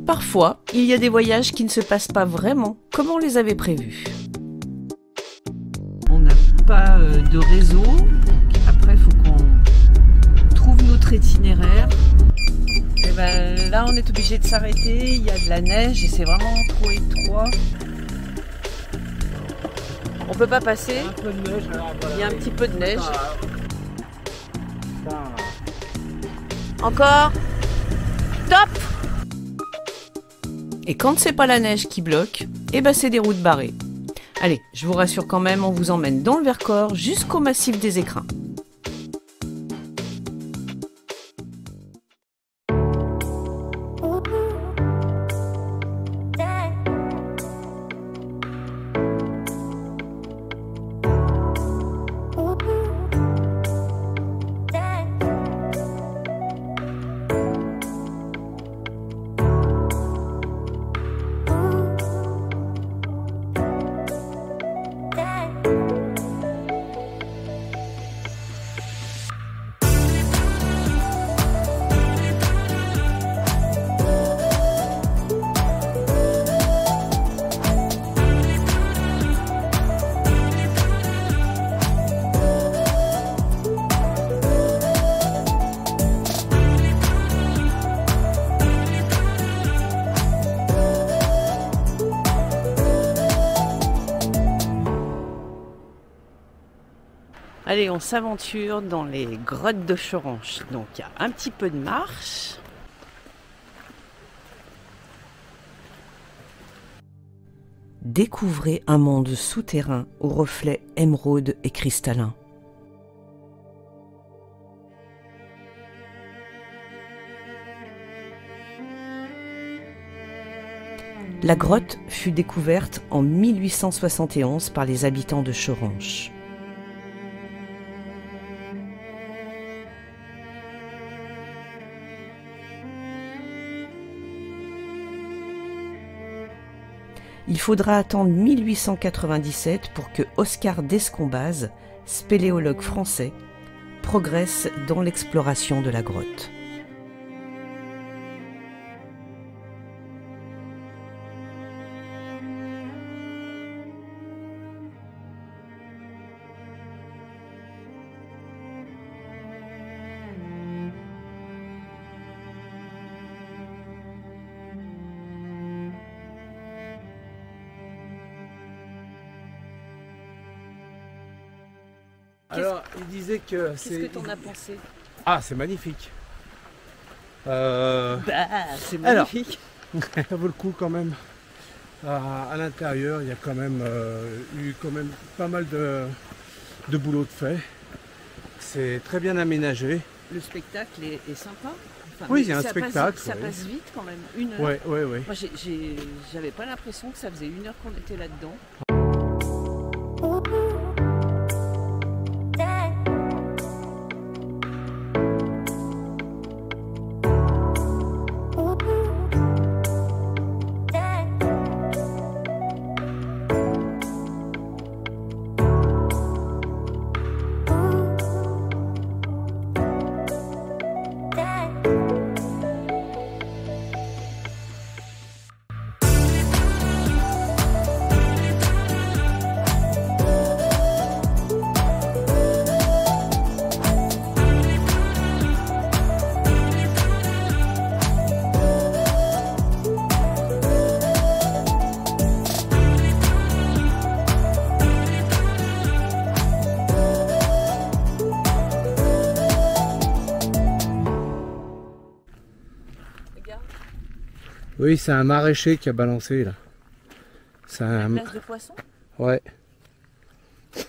Parfois, il y a des voyages qui ne se passent pas vraiment comme on les avait prévus. On n'a pas de réseau. Après, il faut qu'on trouve notre itinéraire. Et ben, là, on est obligé de s'arrêter. Il y a de la neige et c'est vraiment trop étroit. On peut pas passer. Un peu de neige, alors, voilà. Il y a un petit peu de neige. Ça, Encore. Top. Et quand c'est pas la neige qui bloque, eh ben c'est des routes barrées. Allez, je vous rassure quand même, on vous emmène dans le Vercors jusqu'au massif des Écrins. Allez, on s'aventure dans les grottes de Choranche. Donc il y a un petit peu de marche. Découvrez un monde souterrain aux reflets émeraude et cristallins. La grotte fut découverte en 1871 par les habitants de Choranche. Il faudra attendre 1897 pour que Oscar Descombaz, spéléologue français, progresse dans l'exploration de la grotte. Alors, il disait que Qu'est-ce que t'en as pensé? Ah, c'est magnifique. C'est magnifique. Ça vaut le coup quand même. À l'intérieur, il y a quand même eu pas mal de boulot de fait. C'est très bien aménagé. Le spectacle est sympa. Enfin, Oui, mais il y a un ça spectacle. Ça passe vite quand même, 1 heure. Ouais. Moi, j'avais pas l'impression que ça faisait 1 heure qu'on était là-dedans. Oui, c'est un maraîcher qui a balancé là. C'est un... Place de poisson. Ouais. Oui,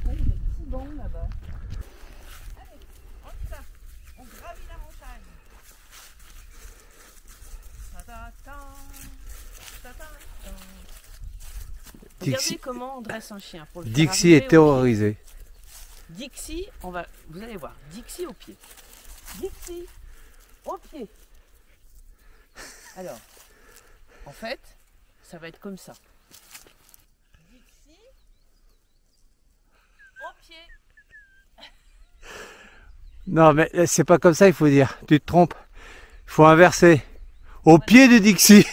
il y a des petits bancs là-bas. Allez, on y va. On gravit la montagne. Regardez comment on dresse un chien. Pour le faire Dixie arriver est au terrorisé. pied. Dixie, vous allez voir, Dixie au pied. Dixie au pied. Alors, en fait, ça va être comme ça. Dixie au pied. Non, mais c'est pas comme ça, il faut dire. Tu te trompes. Il faut inverser. Au pied de Dixie.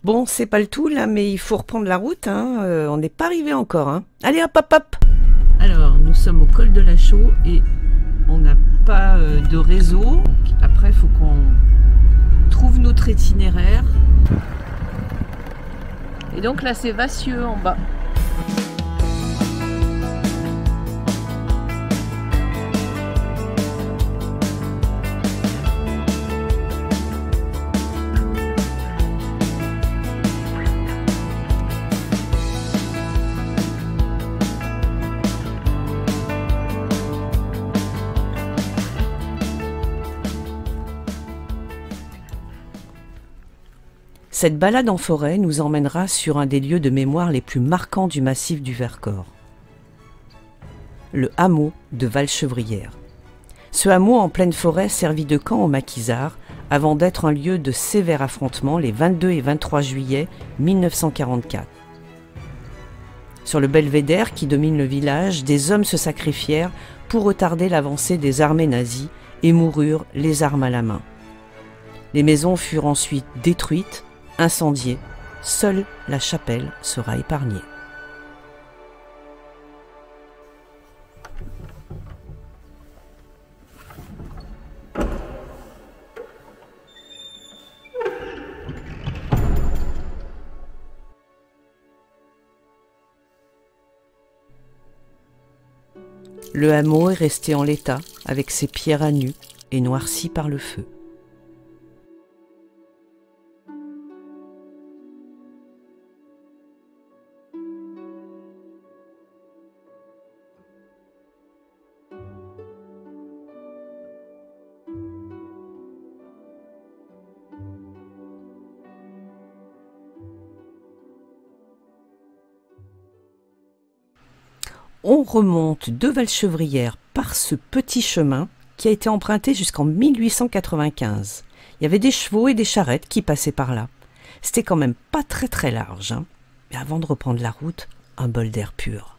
Bon, c'est pas le tout là, mais il faut reprendre la route, hein. On n'est pas arrivé encore, hein. Allez hop hop hop. Alors, nous sommes au col de la Chaux et on n'a pas de réseau. Après, il faut qu'on trouve notre itinéraire. Et donc là, c'est Vassieux en bas. Cette balade en forêt nous emmènera sur un des lieux de mémoire les plus marquants du massif du Vercors. Le hameau de Valchevrières. Ce hameau en pleine forêt servit de camp aux maquisards avant d'être un lieu de sévères affrontements les 22 et 23 juillet 1944. Sur le belvédère qui domine le village, des hommes se sacrifièrent pour retarder l'avancée des armées nazies et moururent les armes à la main. Les maisons furent ensuite détruites, incendiée, seule la chapelle sera épargnée. Le hameau est resté en l'état, avec ses pierres à nu et noirci par le feu. On remonte de Valchevrières par ce petit chemin qui a été emprunté jusqu'en 1895. Il y avait des chevaux et des charrettes qui passaient par là. C'était quand même pas très large, hein. Mais avant de reprendre la route, un bol d'air pur.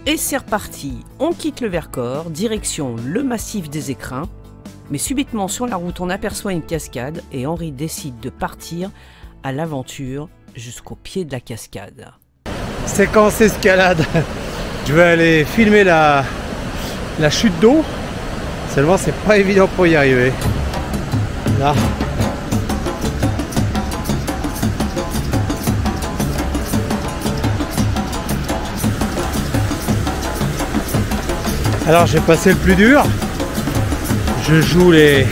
Et c'est reparti, on quitte le Vercors, direction le massif des Écrins, mais subitement sur la route on aperçoit une cascade et Henri décide de partir à l'aventure jusqu'au pied de la cascade. Séquence escalade. Je vais aller filmer la chute d'eau, seulement c'est pas évident pour y arriver. Là. Alors j'ai passé le plus dur, je joue les,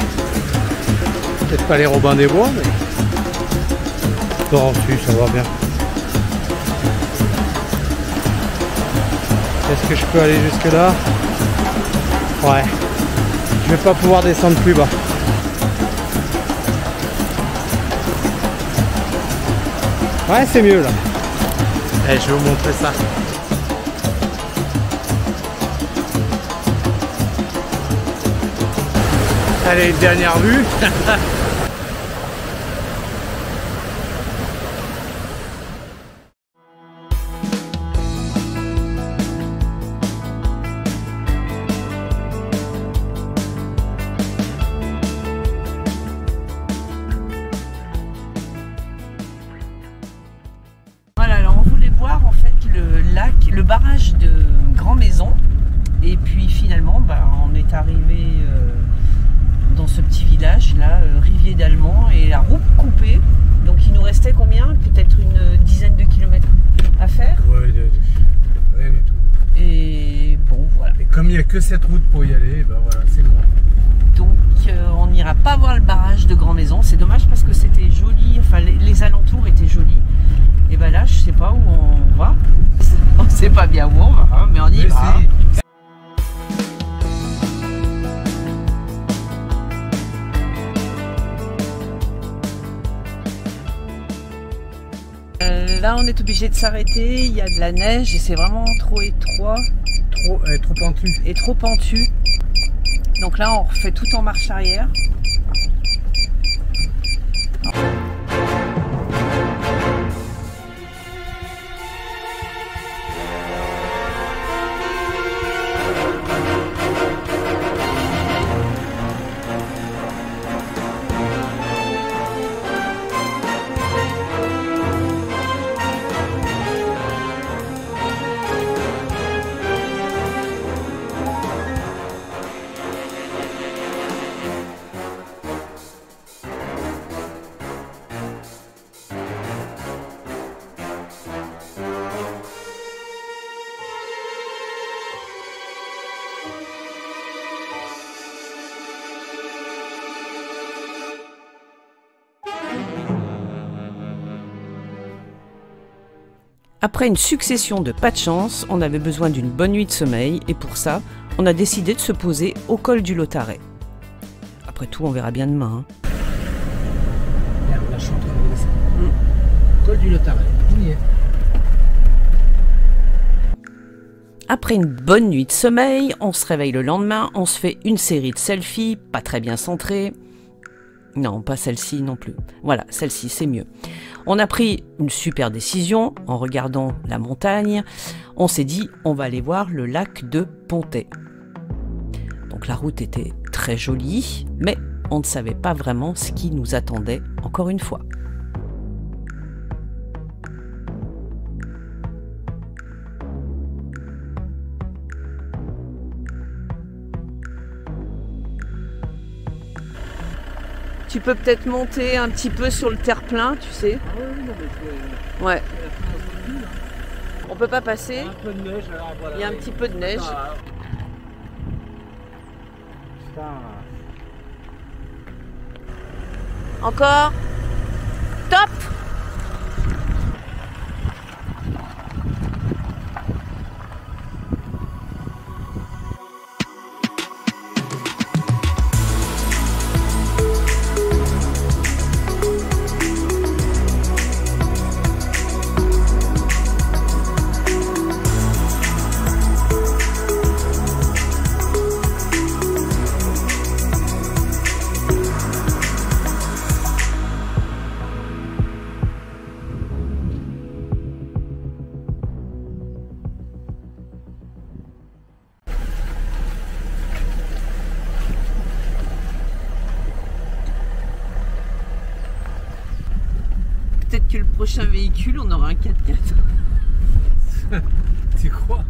peut-être pas les Robins des Bois, mais dessus ça va bien. Est-ce que je peux aller jusque là? Ouais, je vais pas pouvoir descendre plus bas. Ouais, c'est mieux là. Et je vais vous montrer ça. Allez, une dernière vue. Voilà, alors on voulait voir en fait le lac, le barrage de Grand Maison. Et puis finalement, on est arrivé dans ce petit village là, Rivier d'Allemand, et la route coupée. Donc il nous restait combien? Peut-être une dizaine de kilomètres à faire. Ouais, rien du tout. Et bon, voilà. Et comme il n'y a que cette route pour y aller, ben voilà, c'est bon. Donc on n'ira pas voir le barrage de Grand Maison. C'est dommage parce que c'était joli, enfin les alentours étaient jolis. Et ben là, je sais pas où on va. On sait pas bien où on va, hein, mais on y va. Si. là, on est obligé de s'arrêter. Il y a de la neige et c'est vraiment trop étroit. Trop pentu. Et trop pentu. Donc là, on refait tout en marche arrière. Après une succession de pas de chance, on avait besoin d'une bonne nuit de sommeil et pour ça, on a décidé de se poser au col du Lautaret. Après tout, on verra bien demain. Merde, là je suis en train de redescendre. Col du Lautaret, on y est. Après une bonne nuit de sommeil, on se réveille le lendemain, on se fait une série de selfies, pas très bien centrées. Non, pas celle-ci non plus. Voilà, celle-ci, c'est mieux. On a pris une super décision en regardant la montagne. On s'est dit, on va aller voir le lac de Pontet. Donc la route était très jolie, mais on ne savait pas vraiment ce qui nous attendait, encore une fois. Tu peux peut-être monter un petit peu sur le terre-plein, tu sais. Ah oui, non, mais Ouais. On peut pas passer. un peu de neige, alors voilà. Il y a un petit peu de neige. Putain. Encore. Top. Peut-être que le prochain véhicule, on aura un 4x4. Tu crois?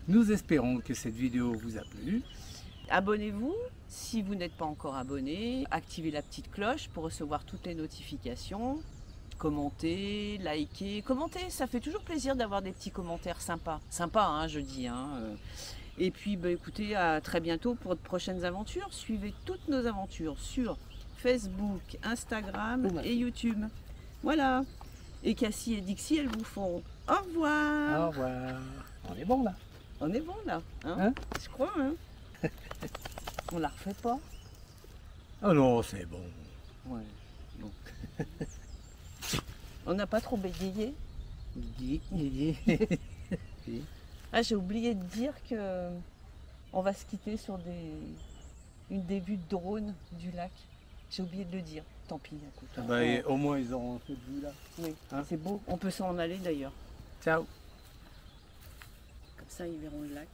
Nous espérons que cette vidéo vous a plu. Abonnez-vous si vous n'êtes pas encore abonné. Activez la petite cloche pour recevoir toutes les notifications. Commentez, likez. Commentez, ça fait toujours plaisir d'avoir des petits commentaires sympas. Sympas, hein, je dis. Et puis, bah, écoutez, à très bientôt pour de prochaines aventures. Suivez toutes nos aventures sur Facebook, Instagram et YouTube. Voilà. Et Cassie et Dixie, elles vous font au revoir. Au revoir. On est bon là. On est bon là, hein, Hein? je crois. Hein. On la refait pas? Oh non, c'est bon. Ouais. Bon. On n'a pas trop bégayé. Ah, j'ai oublié de dire que on va se quitter sur une des vues de drone du lac. J'ai oublié de le dire. Tant pis. Écoute, Ah bah, au moins ils auront cette vue là. oui, Hein? c'est beau. On peut s'en aller d'ailleurs. Ciao. Comme ça, ils verront le lac.